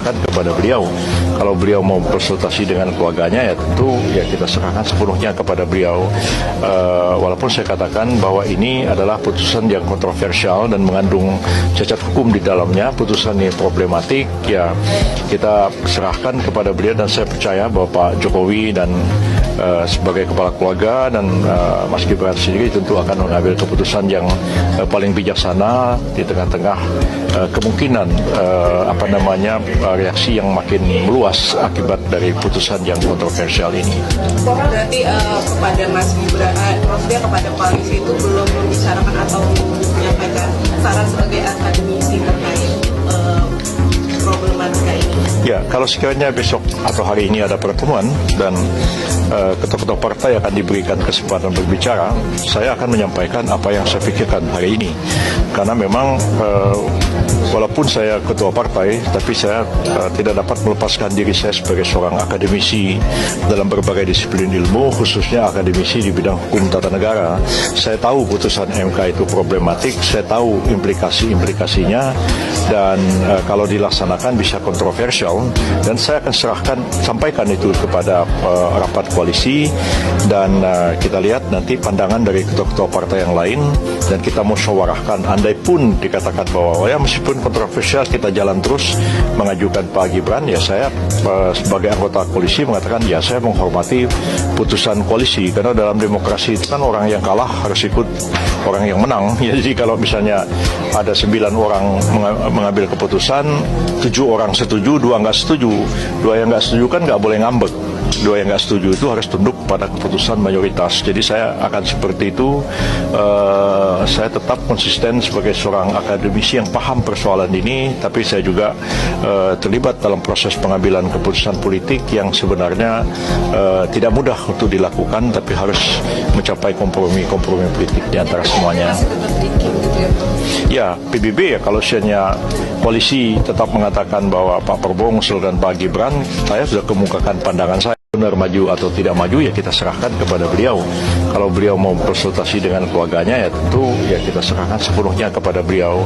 serahkan kepada beliau. Kalau beliau mau konsultasi dengan keluarganya, ya tentu ya kita serahkan sepenuhnya kepada beliau. Walaupun saya katakan bahwa ini adalah putusan yang kontroversial dan mengandung cacat hukum di dalamnya, putusan ini problematik, ya kita serahkan kepada beliau, dan saya percaya bahwa Pak Jokowi dan sebagai kepala keluarga dan Mas Gibran sendiri tentu akan mengambil keputusan yang paling bijaksana di tengah-tengah kemungkinan reaksi yang makin meluas akibat dari putusan yang kontroversial ini. Berarti kepada Mas Gibran, maksudnya kepada koalisi itu belum membicarakan atau menyampaikan saran sebagai akademisi terkait problematika ini? Ya, kalau sekiranya besok atau hari ini ada pertemuan dan ketua-ketua partai akan diberikan kesempatan berbicara, saya akan menyampaikan apa yang saya pikirkan hari ini. Karena memang walaupun saya ketua partai, tapi saya tidak dapat melepaskan diri saya sebagai seorang akademisi dalam berbagai disiplin ilmu, khususnya akademisi di bidang hukum tata negara. Saya tahu putusan MK itu problematik, saya tahu implikasi-implikasinya, dan kalau dilaksanakan bisa kontroversial, dan saya akan sampaikan itu kepada rapat koalisi, dan kita lihat nanti pandangan dari ketua-ketua partai yang lain, dan kita musyawarahkan. Andai pun dikatakan bahwa ya meskipun kontroversial kita jalan terus mengajukan Pak Gibran, ya saya sebagai anggota koalisi mengatakan ya saya menghormati putusan koalisi, karena dalam demokrasi itu kan orang yang kalah harus ikut orang yang menang. Ya, jadi kalau misalnya ada 9 orang mengambil keputusan, 7 orang setuju, 2 nggak setuju. 2 yang nggak setuju kan nggak boleh ngambek. 2 yang nggak setuju itu harus tunduk pada keputusan mayoritas. Jadi saya akan seperti itu. Saya tetap konsisten sebagai seorang akademisi yang paham persoalan ini, tapi saya juga terlibat dalam proses pengambilan keputusan politik yang sebenarnya tidak mudah untuk dilakukan, tapi harus mencapai kompromi politik di antara semuanya. Ya, PBB ya, kalau misalnya koalisi tetap mengatakan bahwa Pak Prabowo mengusulkan Pak Gibran, saya sudah kemukakan pandangan saya. Benar maju atau tidak maju, ya kita serahkan kepada beliau. Kalau beliau mau konsultasi dengan keluarganya, ya tentu ya kita serahkan sepenuhnya kepada beliau.